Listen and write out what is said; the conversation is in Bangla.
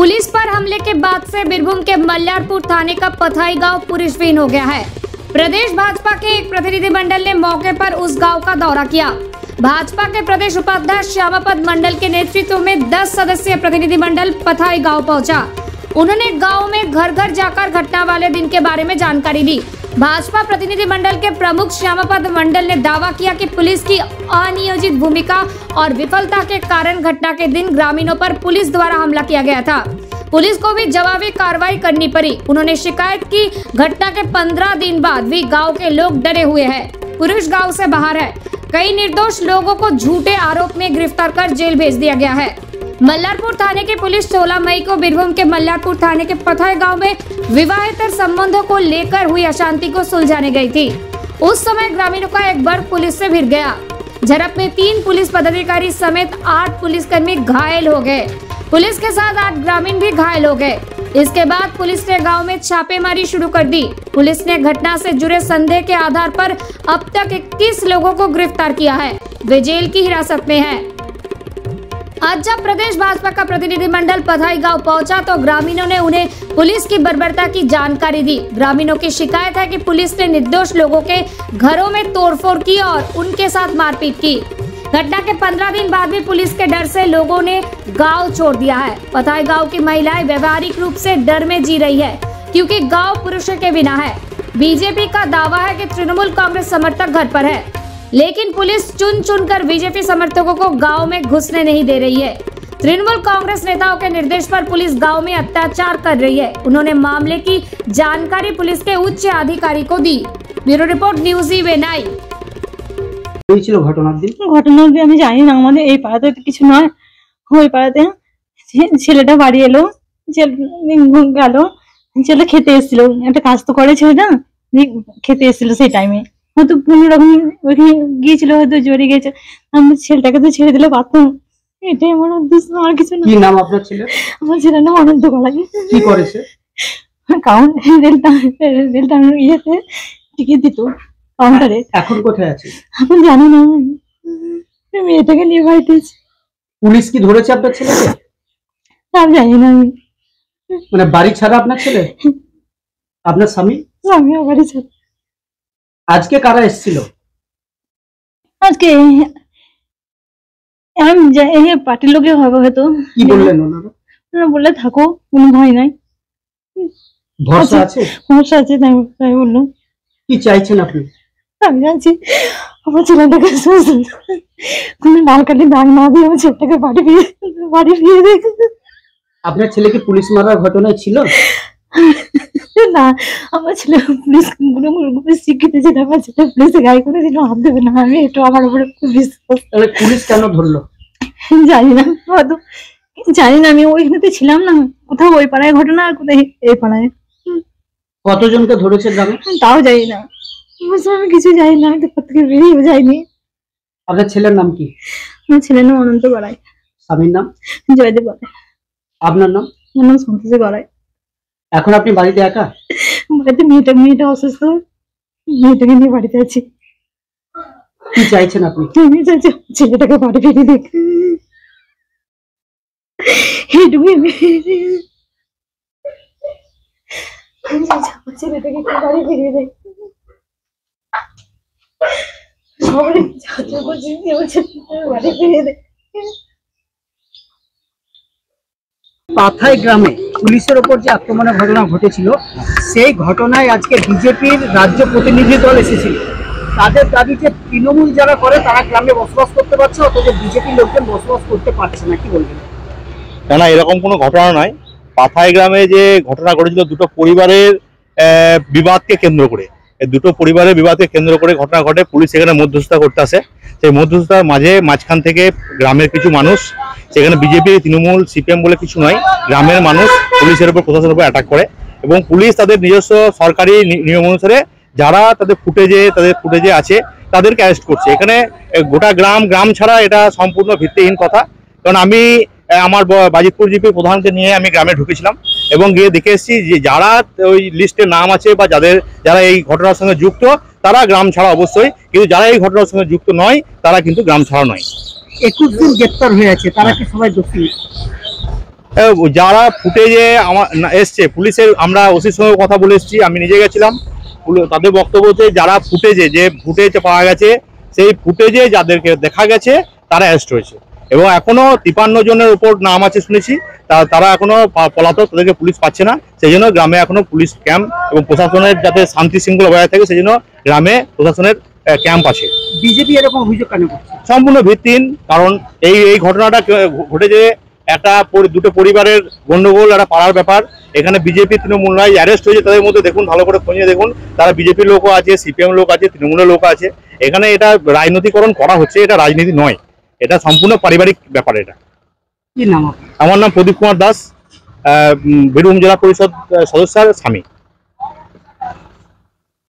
पुलिस पर हमले के बाद से बीरभूम के मल्यारपुर थाने का पथाई गांव पुलिसविहीन हो गया है। प्रदेश भाजपा के एक प्रतिनिधिमंडल ने मौके पर उस गांव का दौरा किया। भाजपा के प्रदेश उपाध्यक्ष श्यामापद मंडल के नेतृत्व में 10 सदस्यीय प्रतिनिधिमंडल पथाई गांव पहुंचा। उन्होंने गांव में घर घर जाकर घटना वाले दिन के बारे में जानकारी दी। भाजपा प्रतिनिधिमंडल के प्रमुख श्यामापद मंडल ने दावा किया कि पुलिस की अनियोजित भूमिका और विफलता के कारण घटना के दिन ग्रामीणों पर पुलिस द्वारा हमला किया गया था। पुलिस को भी जवाबी कार्रवाई करनी पड़ी। उन्होंने शिकायत की घटना के 15 दिन बाद भी गांव के लोग डरे हुए हैं। पुरुष गांव से बाहर है। कई निर्दोष लोगों को झूठे आरोप में गिरफ्तार कर जेल भेज दिया गया है। मल्यारपुर थाने की पुलिस 16 मई को बीरभूम के मल्यारपुर थाने के पथाई गांव में विवाहेतर संबंधों को लेकर हुई अशांति को सुलझाने गई थी। उस समय ग्रामीणों का एक वर्ग पुलिस से भिड़ गया। झड़प में 3 पुलिस पदाधिकारी समेत 8 पुलिसकर्मी घायल हो गए। पुलिस के साथ 8 ग्रामीण भी घायल हो गए। इसके बाद पुलिस ने गांव में छापेमारी शुरू कर दी। पुलिस ने घटना से जुड़े संदेह के आधार पर अब तक 21 लोगों को गिरफ्तार किया है। वे जेल की हिरासत में हैं। आज जब प्रदेश भाजपा का प्रतिनिधिमंडल पथाई गांव पहुंचा तो ग्रामीणों ने उन्हें पुलिस की बर्बरता की जानकारी दी। ग्रामीणों की शिकायत है कि पुलिस ने निर्दोष लोगों के घरों में तोड़फोड़ की और उनके साथ मारपीट की। घटना के 15 दिन बाद भी पुलिस के डर से लोगों ने गांव छोड़ दिया है। पथाई गांव की महिलाएं व्यवहारिक रूप से डर में जी रही है क्योंकि गांव पुरुषों के बिना है। बीजेपी का दावा है कि तृणमूल कांग्रेस समर्थक घर पर है, लेकिन पुलिस चुन चुन कर बीजेपी समर्थकों को गांव में घुसने नहीं दे रही है। तृणमूल कांग्रेस नेताओं के निर्देश पर पुलिस गांव में अत्याचार कर रही है। उन्होंने मामले की जानकारी पुलिस के उच्च अधिकारी को दी। ब्यूरो रिपोर्ट न्यूज इवेनाई। ঘটনা আমি জানি না, আমাদের এই পাড়াতে কিছু নয়। ওই পাড়াতে ছেলেটা বাড়ি এলো, গেল, ছেলে খেতে এসেছিল, একটা কাজ তো করে ছেলেটা, খেতে এসেছিল সেই টাইমে হয়তো কোনো রকম ওইখানে গিয়েছিল, হয়তো জড়িয়ে গেছে। আমি ছেলেটাকে তো ছেড়ে দিলে পারতাম, এটাই আমার উদ্দেশ্য, আর কিছু না। কি নাম আপনার ছেলে? আমার ছেলের নাম অনন্ত গলাই। কি করেছে? রেলটা ইয়েতে টিকিট দিত কাউন্টারে। এখন কোথায় আছে? এখন জানি না, মেয়েটাকে নিয়ে বাড়িতে। পুলিশ কি ধরেছে আপনার ছেলেকে? আমি জানি না। আমি মানে বাড়ি ছাড়া আপনার ছেলে? আপনার স্বামী? আমিও বাড়ি ছাড়া। আজকে কারা এসেছিল? আজকে পার্টির লোকে হবে হয়তো। কি বললেন ওনারা? ওনারা বললে থাকো, কোনো ভয় নাই, ভরসা আছে। ভরসা আছে, তাই বললো। কি চাইছেন আপনি? আমি জানছি আমার ছেলেটাকে কোনো ডাল কাটি দাগ না দিয়ে আমার ছেলেটাকে বাড়ি ফিরে দেখ। আপনার ছেলেকে পুলিশ মারার ঘটনায় ছিল না? আমার ছেলে পুলিশ শিক্ষিত ছিল, আমার ছেলে পুলিশে গায়ে করে দিল, হাত দেবে না। আমি একটু আমার উপরে বিশ্বাস। তাহলে পুলিশ কেন ধরলো? জানি না, হয়তো জানি না। আমি ওইখানে ছিলাম না, কোথাও ওই পাড়ায় ঘটনা আর কোথায় এই পাড়ায়। কতজনকে ধরেছে গ্রামে? তাও জানি না, আমি কিছু জানি না। আমি তো কোথাও বেরিয়ে যাইনি। আপনার ছেলের নাম কি? আমার ছেলের নাম অনন্ত গড়াই। স্বামীর নাম? জয়দেব গড়াই। আপনার নাম? আমার নাম সন্তোষী গড়াই। এখন আপনি বাড়িতে একা? বাড়িতে মেয়েটা অসুস্থ, মেয়েটাকে নিয়ে বাড়িতে আছি। কি চাইছেন আপনি? আমি চাইছি ছেলেটাকে বাড়ি ফিরিয়ে দেখ, এইটুকুই আমি ছেলেটাকে বাড়ি ফিরিয়ে দেখ। বাড়ি ফিরিয়ে দেখ। পাথাই গ্রামে পুলিশের ওপর যে আক্রমণের ঘটনা ঘটেছিল, সেই ঘটনায় আজকে বিজেপির রাজ্য প্রতিনিধি দল এসেছিল। তাদের দাবি যে তৃণমূল যারা করে তারা গ্রামে বসবাস করতে পারছে, অথচ বিজেপির লোকজন বসবাস করতে পারছে না। কি বলবেন? না, এরকম কোনো ঘটনা নয়। পাথাই গ্রামে যে ঘটনা ঘটেছিল, দুটো পরিবারের বিবাদকে কেন্দ্র করে, দুটো পরিবারের বিবাদকে কেন্দ্র করে ঘটনা ঘটে। পুলিশ সেখানে মধ্যস্থতা করতে আসে। সেই মধ্যস্থতার মাঝখান থেকে গ্রামের কিছু মানুষ, সেখানে বিজেপি, তৃণমূল, সিপিএম বলে কিছু নয়, গ্রামের মানুষ পুলিশের উপর, প্রশাসনের উপর অ্যাটাক করে এবং পুলিশ তাদের নিজস্ব সরকারি নিয়ম অনুসারে যারা তাদের ফুটেজে আছে তাদেরকে অ্যারেস্ট করছে। এখানে গোটা গ্রাম ছাড়া এটা সম্পূর্ণ ভিত্তিহীন কথা। কারণ আমি আমার বাজিতপুর জিপি প্রধানকে নিয়ে আমি গ্রামে ঢুকেছিলাম এবং গিয়ে দেখে এসেছি যে যারা ওই লিস্টে নাম আছে বা যারা এই ঘটনার সঙ্গে যুক্ত তারা গ্রাম ছাড়া অবশ্যই, কিন্তু যারা এই ঘটনার সঙ্গে যুক্ত নয় তারা কিন্তু গ্রাম ছাড়া নয়। 21 দিন গ্রেপ্তার হয়ে আছে, তারা কি সবাই দোষী? যারা ফুটেজে আমার এসছে পুলিশের, আমরা ওসির সঙ্গে কথা বলে এসেছি, আমি নিজে গেছিলাম। তাদের বক্তব্য হচ্ছে যারা ফুটেজে যে ফুটেজ পাওয়া গেছে সেই ফুটেজে যাদেরকে দেখা গেছে তারা অ্যারেস্ট হয়েছে এবং এখনো 53 জনের উপর নাম আছে শুনেছি। তারা এখনো পলাতক, তাদেরকে পুলিশ পাচ্ছে না। সেই জন্য গ্রামে এখনো পুলিশ ক্যাম্প এবং প্রশাসনের যাতে শান্তি শৃঙ্খলা বজায় থাকে সেই জন্য গ্রামে প্রশাসনের ক্যাম্প আছে। বিজেপি এরকম অভিযোগ কেন করছে? সম্পূর্ণ ভিত্তিহীন, কারণ এই ঘটনাটা ঘটেছে একটা দুটো পরিবারের গন্ডগোল, একটা পাড়ার ব্যাপার। এখানে বিজেপি তৃণমূল নয়, অ্যারেস্ট হয়েছে তাদের মধ্যে দেখুন, ভালো করে খোঁজে দেখুন, তারা বিজেপির লোকও আছে, সিপিএম লোক আছে, তৃণমূলের লোক আছে। এখানে এটা রাজনৈতিকীকরণ করা হচ্ছে, এটা রাজনীতি নয়, এটা সম্পূর্ণ পারিবারিক ব্যাপার। এটা কি নাম? আমার নাম প্রদীপ কুমার দাস, বীরভূম জেলা পরিষদ সদস্যের স্বামী।